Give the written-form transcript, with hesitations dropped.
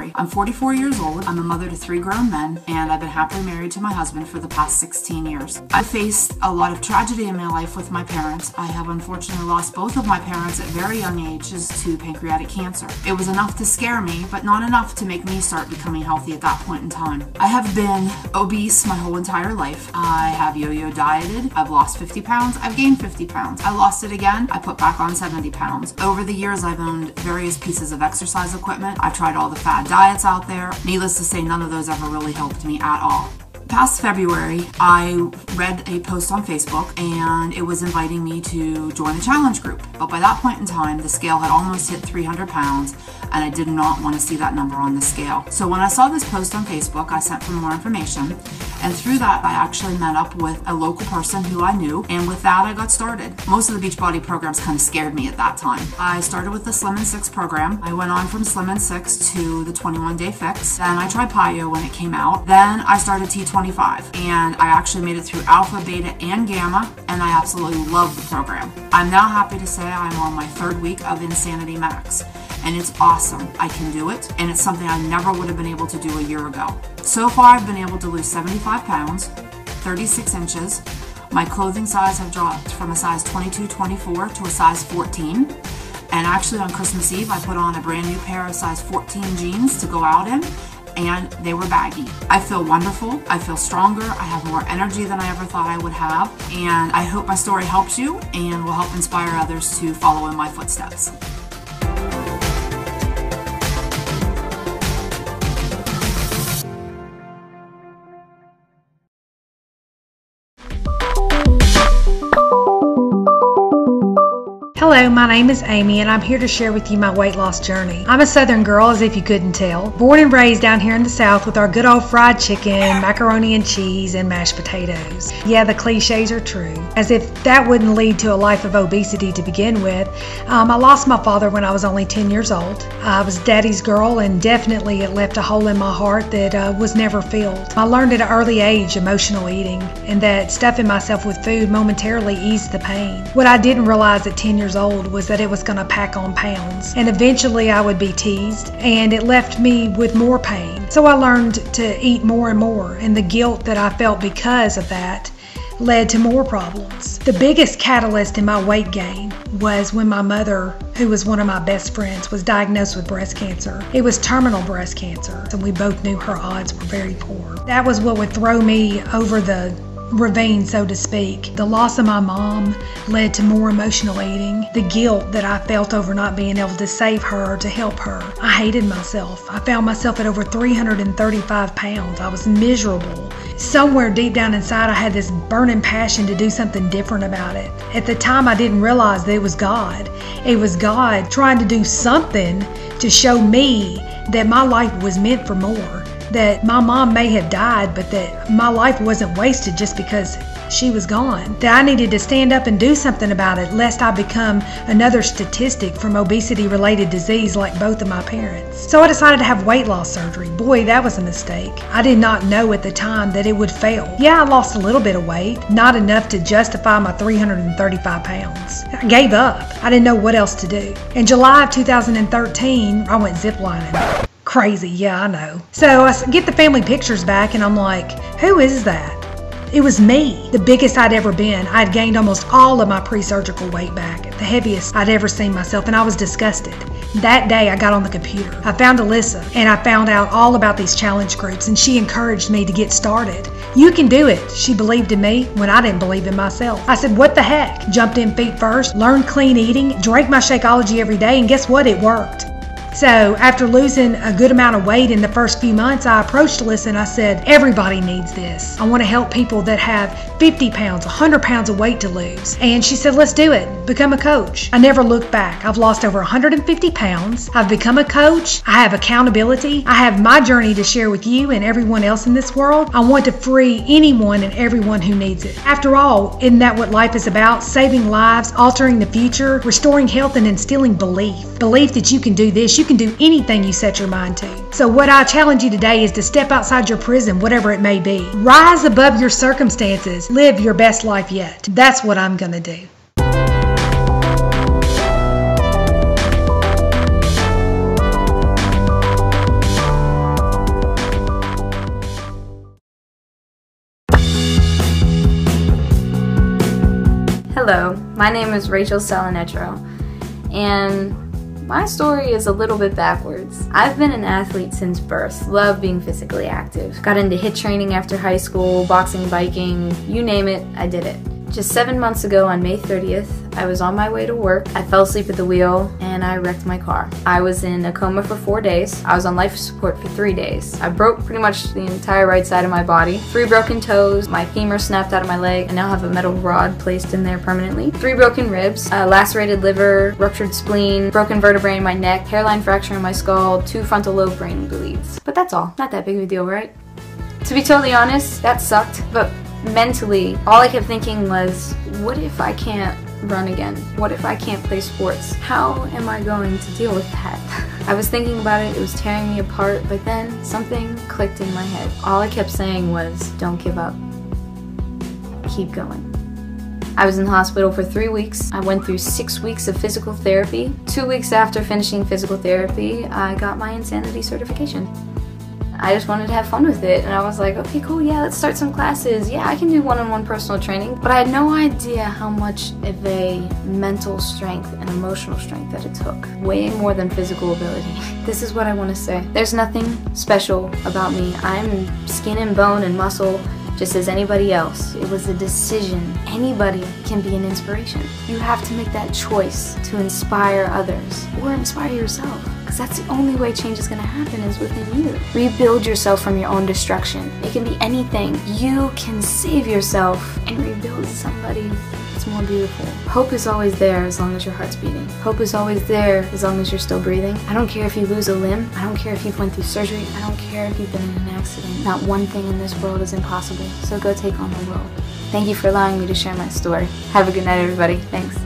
story. I'm 44 years old, I'm a mother to 3 grown men, and I've been happily married to my husband for the past 16 years. I faced a lot of tragedy in my life with my parents. I have unfortunately lost both of my parents at very young ages to pancreatic cancer. It was enough to scare me, but not enough to make me start becoming healthy at that point in time. I have been obese my whole entire life. I have yo-yo dieted. I've lost 50 pounds. I've gained 50 pounds. I lost it again. I put back on 70 pounds. Over the years, I've owned various pieces of exercise equipment. I've tried all the fad diets out there. Needless to say, none of those ever really helped me at all. Past February, I read a post on Facebook and it was inviting me to join the challenge group. But by that point in time, the scale had almost hit 300 pounds and I did not want to see that number on the scale. So when I saw this post on Facebook, I sent for more information. And through that, I actually met up with a local person who I knew. And with that, I got started. Most of the Beachbody programs kind of scared me at that time. I started with the Slim and 6 program. I went on from Slim and 6 to the 21-day fix. Then I tried PAYO when it came out. Then I started T25. And I actually made it through Alpha, Beta, and Gamma. And I absolutely love the program. I'm now happy to say I'm on my 3rd week of Insanity Max. And it's awesome. I can do it, and it's something I never would have been able to do a year ago. So far, I've been able to lose 75 pounds, 36 inches. My clothing size have dropped from a size 22, 24 to a size 14. And actually on Christmas Eve, I put on a brand new pair of size 14 jeans to go out in, and they were baggy. I feel wonderful. I feel stronger. I have more energy than I ever thought I would have. And I hope my story helps you and will help inspire others to follow in my footsteps. Hello, my name is Amy and I'm here to share with you my weight loss journey. I'm a Southern girl, as if you couldn't tell. Born and raised down here in the South with our good old fried chicken, macaroni and cheese, and mashed potatoes. Yeah, the cliches are true. As if that wouldn't lead to a life of obesity to begin with. I lost my father when I was only 10 years old. I was daddy's girl, and definitely it left a hole in my heart that was never filled. I learned at an early age emotional eating, and that stuffing myself with food momentarily eased the pain. What I didn't realize at 10 years old was that it was going to pack on pounds, and eventually I would be teased, and it left me with more pain. So I learned to eat more and more, and the guilt that I felt because of that led to more problems. The biggest catalyst in my weight gain was when my mother, who was one of my best friends, was diagnosed with breast cancer. It was terminal breast cancer, and we both knew her odds were very poor. That was what would throw me over the ravine, so to speak. The loss of my mom led to more emotional eating. The guilt that I felt over not being able to save her or to help her. I hated myself. I found myself at over 335 pounds. I was miserable. Somewhere deep down inside, I had this burning passion to do something different about it. At the time, I didn't realize that it was God. It was God trying to do something to show me that my life was meant for more. That my mom may have died, but that my life wasn't wasted just because she was gone. That I needed to stand up and do something about it, lest I become another statistic from obesity-related disease like both of my parents. So I decided to have weight loss surgery. Boy, that was a mistake. I did not know at the time that it would fail. Yeah, I lost a little bit of weight, not enough to justify my 335 pounds. I gave up. I didn't know what else to do. In July of 2013, I went ziplining. Crazy, yeah, I know. So I get the family pictures back and I'm like, who is that? It was me, the biggest I'd ever been. I'd gained almost all of my pre-surgical weight back, the heaviest I'd ever seen myself, and I was disgusted. That day I got on the computer. I found Alyssa and I found out all about these challenge groups, and she encouraged me to get started. You can do it. She believed in me when I didn't believe in myself. I said, what the heck? Jumped in feet first, learned clean eating, drank my Shakeology every day, and guess what? It worked. So after losing a good amount of weight in the first few months, I approached Alyssa and I said, everybody needs this. I want to help people that have 50 pounds, 100 pounds of weight to lose. And she said, let's do it. Become a coach. I never looked back. I've lost over 150 pounds. I've become a coach. I have accountability. I have my journey to share with you and everyone else in this world. I want to free anyone and everyone who needs it. After all, isn't that what life is about? Saving lives, altering the future, restoring health, and instilling belief. Belief that you can do this. You can do anything you set your mind to. So what I challenge you today is to step outside your prison, whatever it may be. Rise above your circumstances. Live your best life yet. That's what I'm going to do. Hello, my name is Rachel Salinetro, and my story is a little bit backwards. I've been an athlete since birth, love being physically active. Got into HIIT training after high school, boxing, biking, you name it, I did it. Just 7 months ago on May 30th, I was on my way to work. I fell asleep at the wheel and I wrecked my car. I was in a coma for 4 days. I was on life support for 3 days. I broke pretty much the entire right side of my body. 3 broken toes, my femur snapped out of my leg. I now have a metal rod placed in there permanently. 3 broken ribs, a lacerated liver, ruptured spleen, broken vertebrae in my neck, hairline fracture in my skull, 2 frontal lobe brain bleeds. But that's all. Not that big of a deal, right? To be totally honest, that sucked, but mentally, all I kept thinking was, what if I can't run again? What if I can't play sports? How am I going to deal with that? I was thinking about it, it was tearing me apart, but then something clicked in my head. All I kept saying was, don't give up. Keep going. I was in the hospital for 3 weeks. I went through 6 weeks of physical therapy. 2 weeks after finishing physical therapy, I got my insanity certification. I just wanted to have fun with it, and I was like, okay, cool, yeah, let's start some classes. Yeah, I can do one-on-one personal training, but I had no idea how much of a mental strength and emotional strength that it took. Way more than physical ability. This is what I want to say. There's nothing special about me. I'm skin and bone and muscle, just as anybody else. It was a decision. Anybody can be an inspiration. You have to make that choice to inspire others or inspire yourself, because that's the only way change is going to happen is within you. Rebuild yourself from your own destruction. It can be anything. You can save yourself and rebuild somebody that's more beautiful. Hope is always there as long as your heart's beating. Hope is always there as long as you're still breathing. I don't care if you lose a limb. I don't care if you've went through surgery. I don't care if you've been in an accident. Not one thing in this world is impossible. So go take on the world. Thank you for allowing me to share my story. Have a good night, everybody. Thanks.